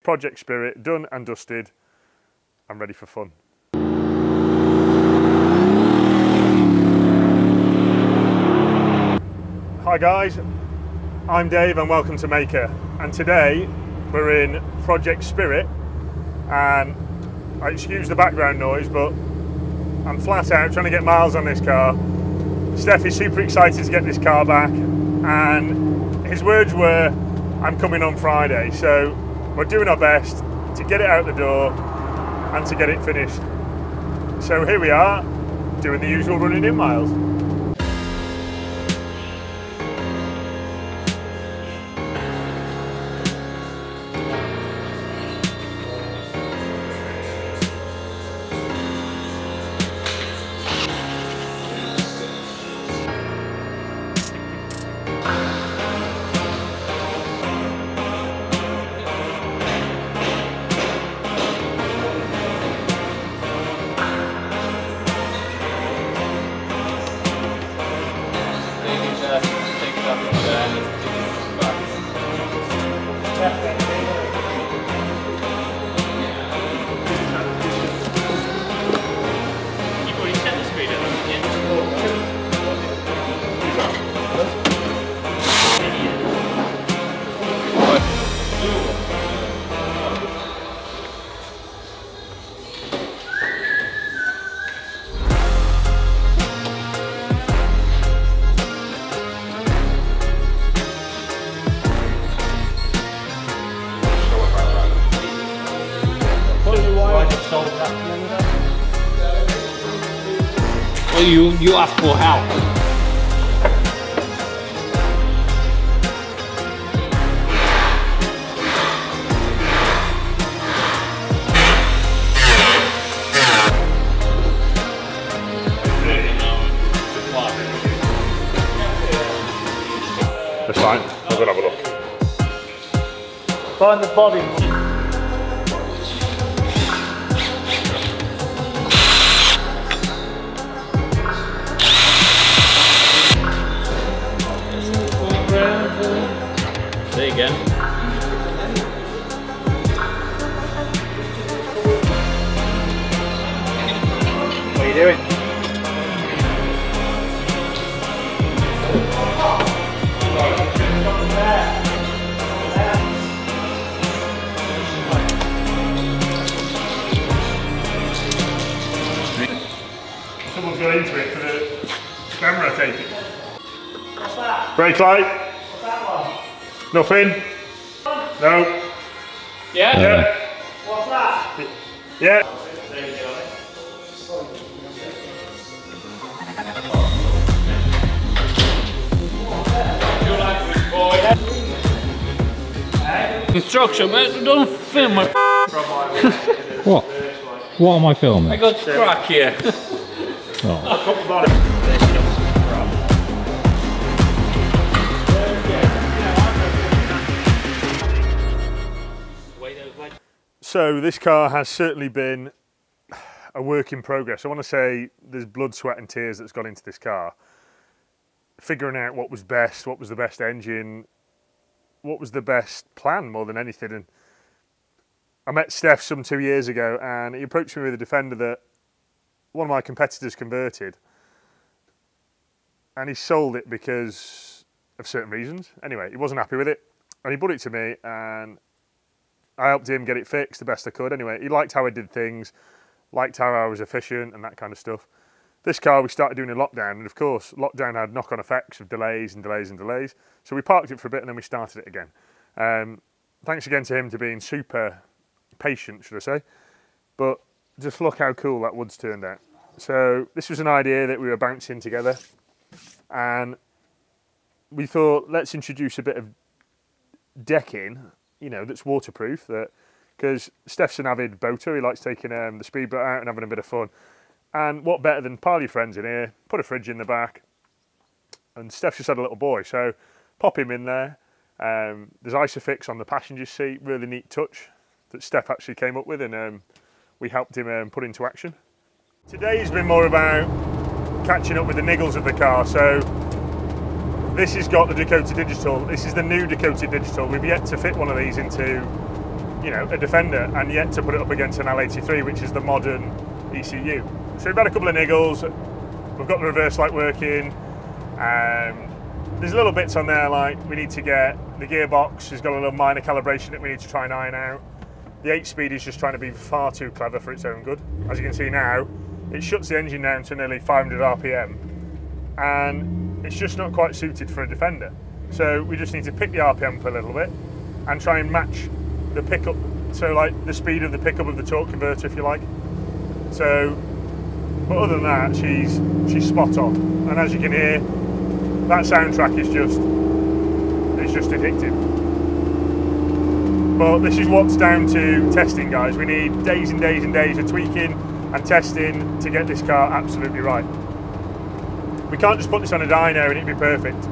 Project Spirit done and dusted. I'm ready for fun. Hi guys, I'm Dave and welcome to Mahker. And today we're in Project Spirit, and I excuse the background noise, but I'm flat out trying to get miles on this car. Steph is super excited to get this car back, and his words were, I'm coming on Friday. So we're doing our best to get it out the door and to get it finished. So here we are, doing the usual running in miles. Well, you ask for help. That's fine, I'm gonna have a look. Find the body. Say again. What are you doing? Someone's got into it for the camera taking. What's that? Brake light? What's that one? Nothing? No. Yeah? Yeah. What's that? Yeah. There you go. Instruction, but don't film my What? What am I filming? I got crack here. Oh. So this car has certainly been a work in progress. I want to say there's blood, sweat and tears that's gone into this car. Figuring out what was best, what was the best engine, what was the best plan more than anything. And I met Steph some 2 years ago, and he approached me with a Defender that one of my competitors converted, and he sold it because of certain reasons. Anyway, he wasn't happy with it, and he brought it to me, and I helped him get it fixed the best I could. Anyway, he liked how I did things, liked how I was efficient and that kind of stuff. This car we started doing in lockdown, and of course lockdown had knock-on effects of delays and delays and delays. So we parked it for a bit and then we started it again. Thanks again to him for being super patient, should I say. But just look how cool that wood's turned out. So this was an idea that we were bouncing together, and we thought, let's introduce a bit of decking, you know, that's waterproof, that because Steph's an avid boater, he likes taking the speedboat out and having a bit of fun. And what better than pile your friends in here, put a fridge in the back, and Steph's just had a little boy, so pop him in there. There's Isofix on the passenger seat, really neat touch that Steph actually came up with, and we helped him put into action. Today's been more about catching up with the niggles of the car. So this has got the Dakota Digital. This is the new Dakota Digital. We've yet to fit one of these into you know, a Defender, and yet to put it up against an L83, which is the modern ECU. So we've had a couple of niggles. We've got the reverse light working. There's little bits on there like we need to get the gearbox has got a little minor calibration that we need to try and iron out. The 8-speed is just trying to be far too clever for its own good. As you can see now, it shuts the engine down to nearly 500 RPM, and it's just not quite suited for a Defender. So we just need to pick the RPM up a little bit and try and match the pickup, so like the speed of the pickup of the torque converter, if you like. So, but other than that, she's spot on. And as you can hear, that soundtrack is just addictive. But this is what's down to testing, guys. We need days and days and days of tweaking and testing to get this car absolutely right. We can't just put this on a dyno and it'd be perfect.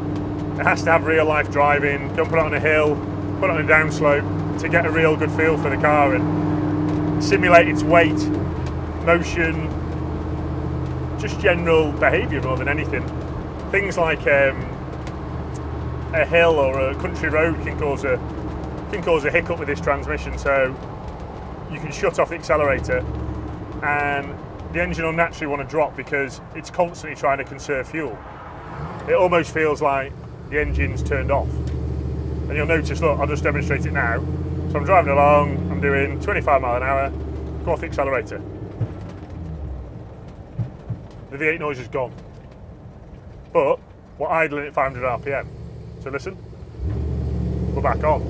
It has to have real life driving. Don't put it on a hill, put it on a downslope to get a real good feel for the car and simulate its weight, motion, just general behaviour more than anything. Things like a hill or a country road can cause a hiccup with this transmission, so you can shut off the accelerator and the engine will naturally want to drop because it's constantly trying to conserve fuel. It almost feels like the engine's turned off. And you'll notice, look, I'll just demonstrate it now. So I'm driving along, I'm doing 25 mile an hour, go off the accelerator. The V8 noise is gone. But we're idling at 500 RPM. So listen, we're back on.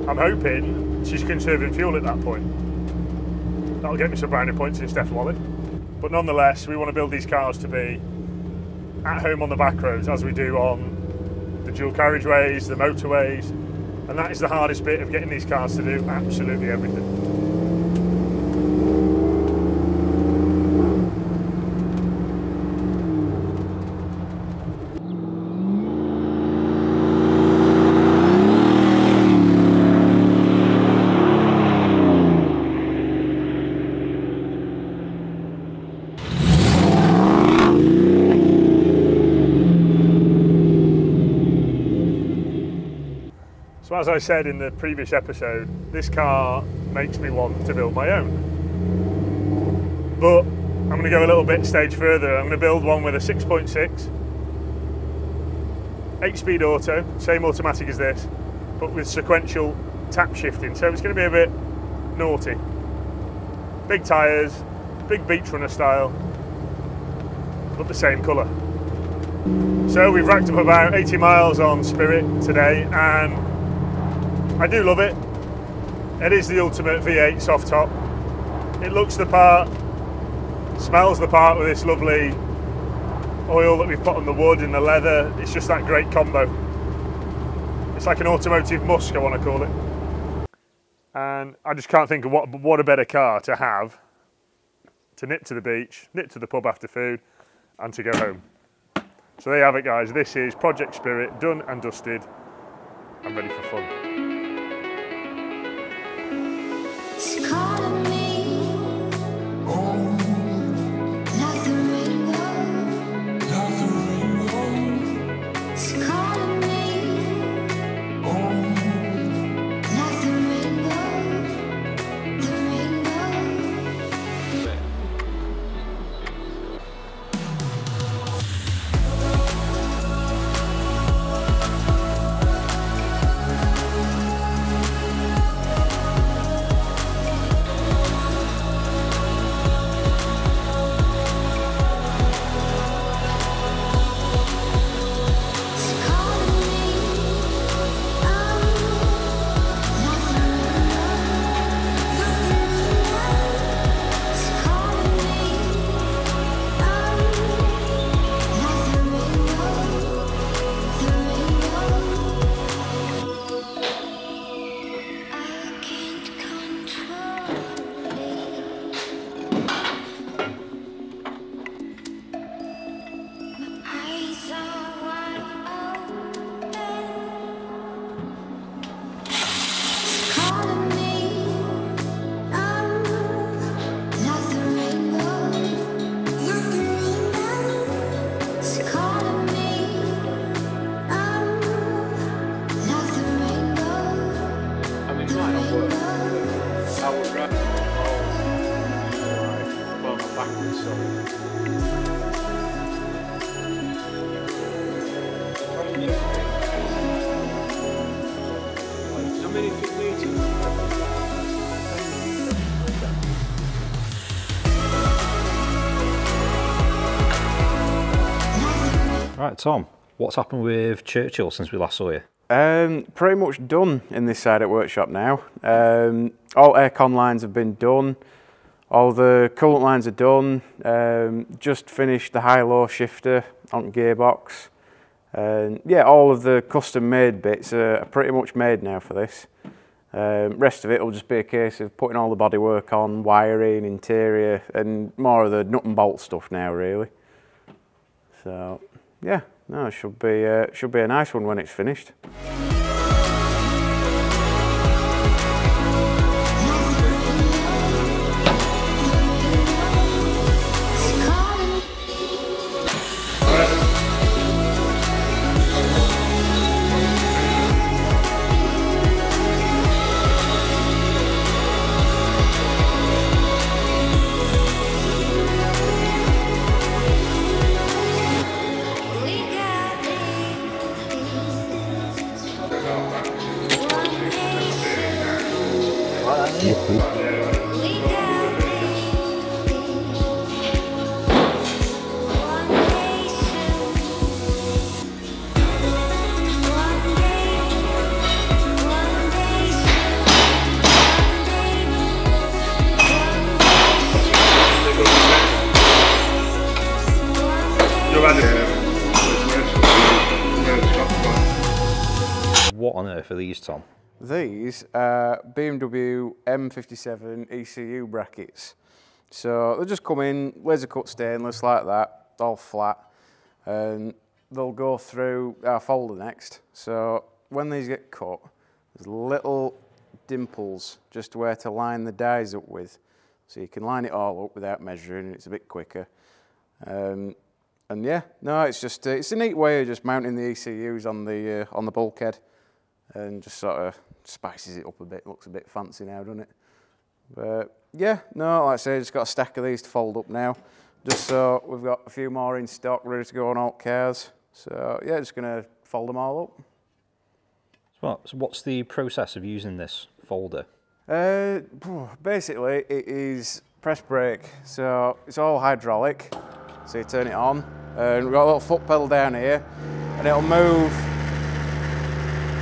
I'm hoping she's conserving fuel at that point. That'll get me some brownie points in Steph Wallet. But nonetheless, we want to build these cars to be at home on the back roads as we do on the dual carriageways, the motorways, and that is the hardest bit of getting these cars to do absolutely everything. So as I said in the previous episode, this car makes me want to build my own. But I'm going to go a little bit stage further. I'm going to build one with a 6.6, 8-speed auto, same automatic as this, but with sequential tap shifting. So it's going to be a bit naughty. Big tyres, big beach runner style, but the same colour. So we've racked up about 80 miles on Spirit today, and I do love it. It is the ultimate V8 soft top. It looks the part, smells the part with this lovely oil that we've put on the wood and the leather. It's just that great combo. It's like an automotive musk, I want to call it. And I just can't think of what a better car to have to nip to the beach, nip to the pub after food, and to go home. So there you have it, guys. This is Project Spirit, done and dusted and ready for fun. It's calling me, like the rainbow. It's calling me, like the rainbow. The rainbow. Right, Tom, what's happened with Churchill since we last saw you? Pretty much done in this side at workshop now. All aircon lines have been done. All the coolant lines are done. Just finished the high-low shifter on gearbox. Yeah, all of the custom-made bits are pretty much made now for this. Rest of it will just be a case of putting all the bodywork on, wiring, interior, and more of the nut and bolt stuff now, really. So, yeah, no, it should be a nice one when it's finished. What on earth are these, Tom? These are BMW M57 ECU brackets. So they'll just come in, laser cut stainless like that, all flat, and they'll go through our folder next. So when these get cut, there's little dimples just where to line the dies up with. So you can line it all up without measuring, it's a bit quicker. And yeah, no, it's a neat way of just mounting the ECUs on the bulkhead, and just sort of spices it up a bit. Looks a bit fancy now, doesn't it? But yeah, no, like I say, just got a stack of these to fold up now, just so we've got a few more in stock ready to go on all cars. So yeah, just gonna fold them all up. So what's the process of using this folder? Basically, it is press brake, so it's all hydraulic. So you turn it on, and we've got a little foot pedal down here, and it'll move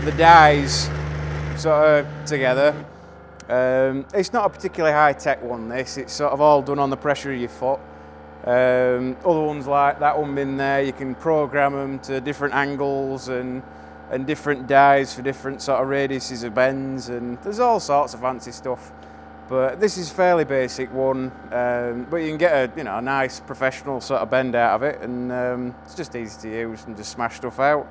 the dies sort of together. It's not a particularly high-tech one, this. It's sort of all done on the pressure of your foot. Other ones like that one in there, you can program them to different angles and different dies for different sort of radiuses of bends, and there's all sorts of fancy stuff. But this is a fairly basic one, but you can get a nice professional sort of bend out of it, and it's just easy to use and just smash stuff out.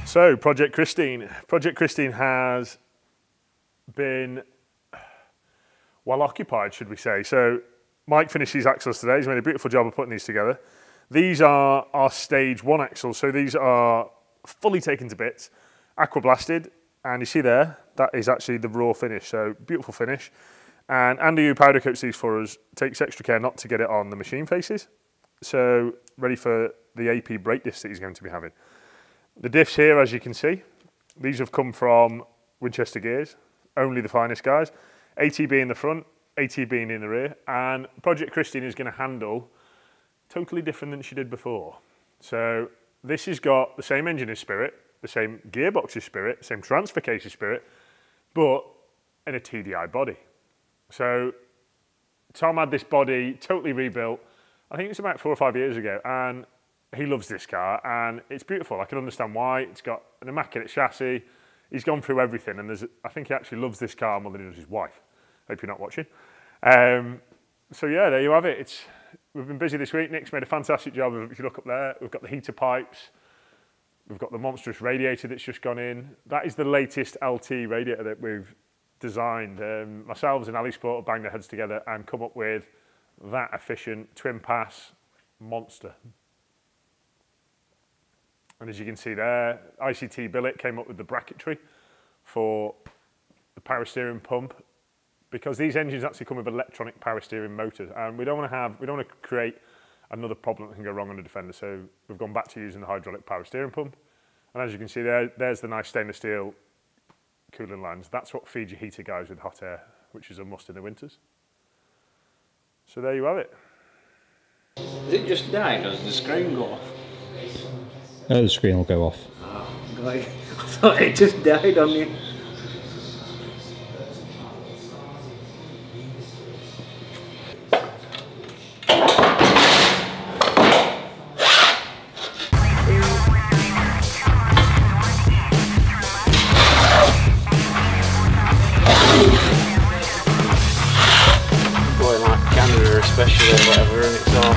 So, Project Christine. Project Christine has been well occupied, should we say. So, Mike finished these axles today. He's made a beautiful job of putting these together. These are our stage 1 axles. So, these are fully taken to bits, aqua blasted, and you see there, that is actually the raw finish. So, beautiful finish. And Andy, who powder coats these for us, takes extra care not to get it on the machine faces. So ready for the AP brake discs that he's going to be having. The diffs here, as you can see, these have come from Winchester Gears, only the finest guys. ATB in the front, ATB in the rear, and Project Christine is going to handle totally different than she did before. So this has got the same engine as Spirit, the same gearbox as Spirit, same transfer case as Spirit, but in a TDI body. So Tom had this body totally rebuilt, I think it's about 4 or 5 years ago, and he loves this car, and it's beautiful. I can understand why. It's got an immaculate chassis. He's gone through everything, and I think he actually loves this car more than he does his wife. Hope you're not watching. So yeah, there you have it. We've been busy this week. Nick's made a fantastic job of, if you look up there, we've got the heater pipes. We've got the monstrous radiator that's just gone in. That is the latest LT radiator that we've designed. Myself and Ali Sport have banged their heads together and come up with that efficient twin pass monster. And as you can see there, ICT Billet came up with the bracketry for the power steering pump, because these engines actually come with electronic power steering motors, and we don't want to create another problem that can go wrong on the Defender. So we've gone back to using the hydraulic power steering pump. And as you can see there's the nice stainless steel cooling lines. That's what feeds your heater guys with hot air, which is a must in the winters. So there you have it. Has it just died or does the screen go off? No, the screen will go off. Oh, God. I thought it just died on you. Especially or whatever, and it's all.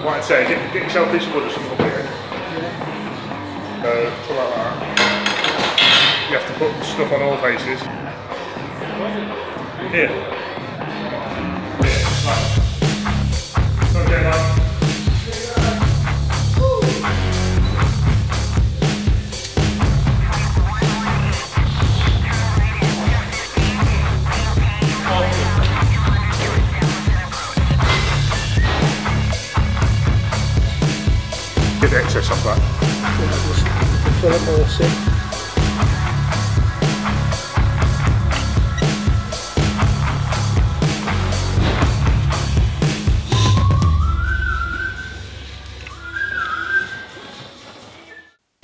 What I'd say, get yourself this wood or something up here. Pull like that. You have to put stuff on all faces. Here. Okay, man. Get the excess off that. Fill it all sick.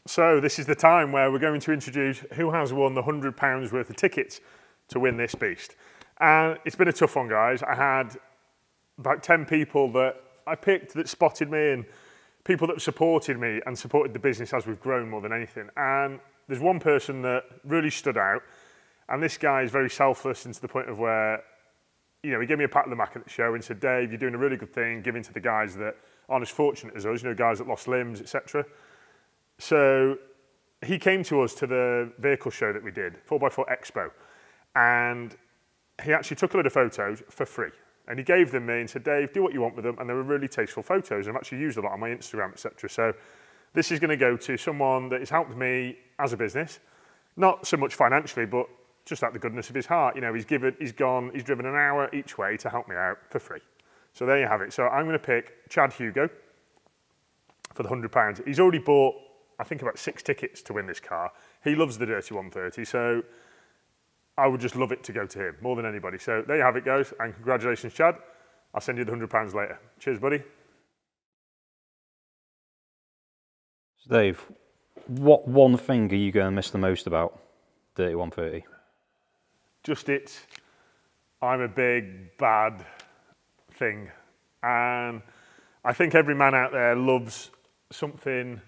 So this is the time where we're going to introduce who has won the £100 worth of tickets to win this beast. And it's been a tough one, guys. I had about 10 people that I picked that spotted me, and people that supported me and supported the business as we've grown more than anything. And there's one person that really stood out, and this guy is very selfless, and to the point of where, you know, he gave me a pat on the back at the show and said, Dave, you're doing a really good thing, giving to the guys that aren't as fortunate as us, you know, guys that lost limbs, etc. So he came to us to the vehicle show that we did, 4x4 Expo, and he actually took a load of photos for free. And he gave them me and said, Dave, do what you want with them. And they were really tasteful photos. And I've actually used a lot on my Instagram, etc. So this is going to go to someone that has helped me as a business, not so much financially, but just out the goodness of his heart. You know, he's driven an hour each way to help me out for free. So there you have it. So I'm going to pick Chad Hugo for the £100. He's already bought, I think, about 6 tickets to win this car. He loves the Dirty 130. So I would just love it to go to him more than anybody. So there you have it, guys, and congratulations, Chad. I'll send you the £100 later. Cheers, buddy. So Dave, what one thing are you going to miss the most about Dirty 130. Just it. I'm a big bad thing, and I think every man out there loves something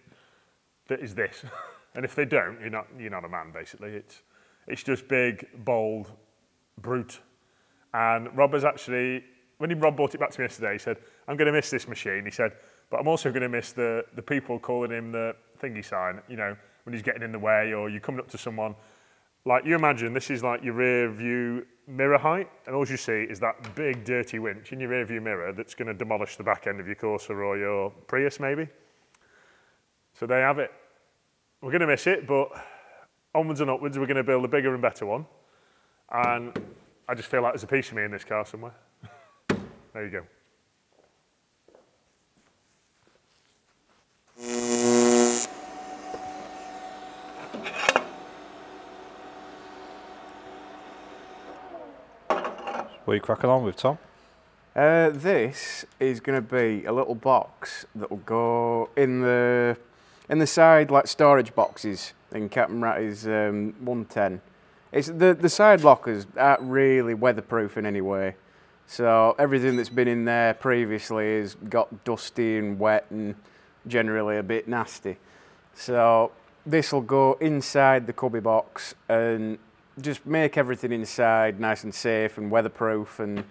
that is this. And if they don't, you're not a man, basically. It's just big, bold, brute. And Rob has actually, when Rob brought it back to me yesterday, he said, I'm going to miss this machine. He said, but I'm also going to miss the people calling him the thingy sign, you know, when he's getting in the way or you're coming up to someone. Like, you imagine this is like your rear view mirror height, and all you see is that big, dirty winch in your rear view mirror that's going to demolish the back end of your Corsa or your Prius, maybe. So there you have it. We're going to miss it, but onwards and upwards, we're going to build a bigger and better one. And I just feel like there's a piece of me in this car somewhere. There you go. What are you cracking on with, Tom? This is going to be a little box that will go in the side, like storage boxes in Captain Ratty's 110. It's the side lockers aren't really weatherproof in any way, so everything that's been in there previously has got dusty and wet and generally a bit nasty. So this will go inside the cubby box and just make everything inside nice and safe and weatherproof. And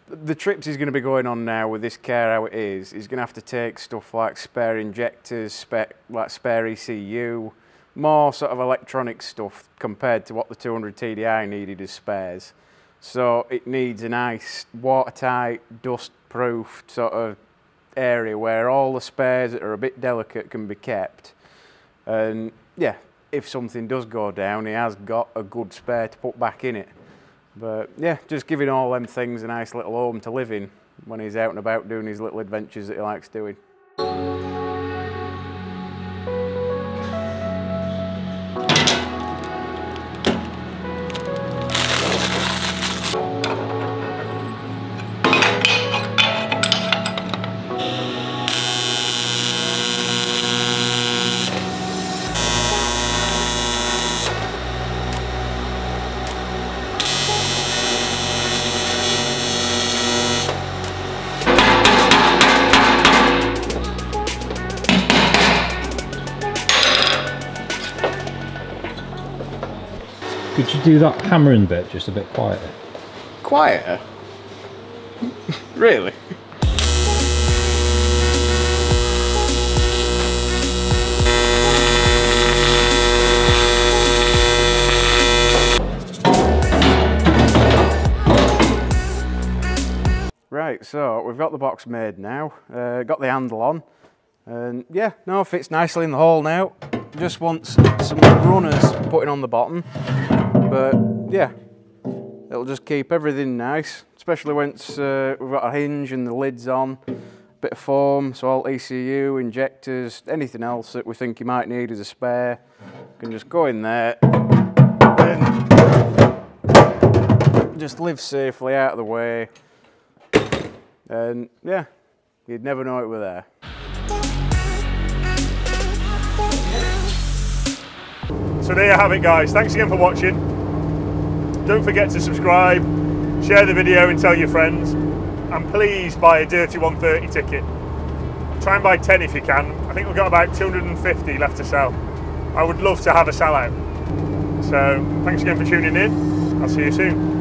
the trips he's going to be going on now with this car how it is, he's going to have to take stuff like spare injectors, spare ECU, more sort of electronic stuff compared to what the 200 TDI needed as spares. So it needs a nice watertight, dust-proof sort of area where all the spares that are a bit delicate can be kept. And yeah, if something does go down, he has got a good spare to put back in it. But yeah, just giving all them things a nice little home to live in when he's out and about doing his little adventures that he likes doing. Could you do that hammering bit just a bit quieter? Quieter? Really? Right, so we've got the box made now, got the handle on, and yeah, no, fits nicely in the hole now. Just wants some runners putting on the bottom, but yeah, it'll just keep everything nice, especially once we've got a hinge and the lid's on, bit of foam, so all ECU, injectors, anything else that we think you might need as a spare, can just go in there and just live safely out of the way. And yeah, you'd never know it were there. So there you have it, guys. Thanks again for watching. Don't forget to subscribe, share the video and tell your friends, and please buy a Dirty 130 ticket. Try and buy 10 if you can. I think we've got about 250 left to sell. I would love to have a sellout. So thanks again for tuning in. I'll see you soon.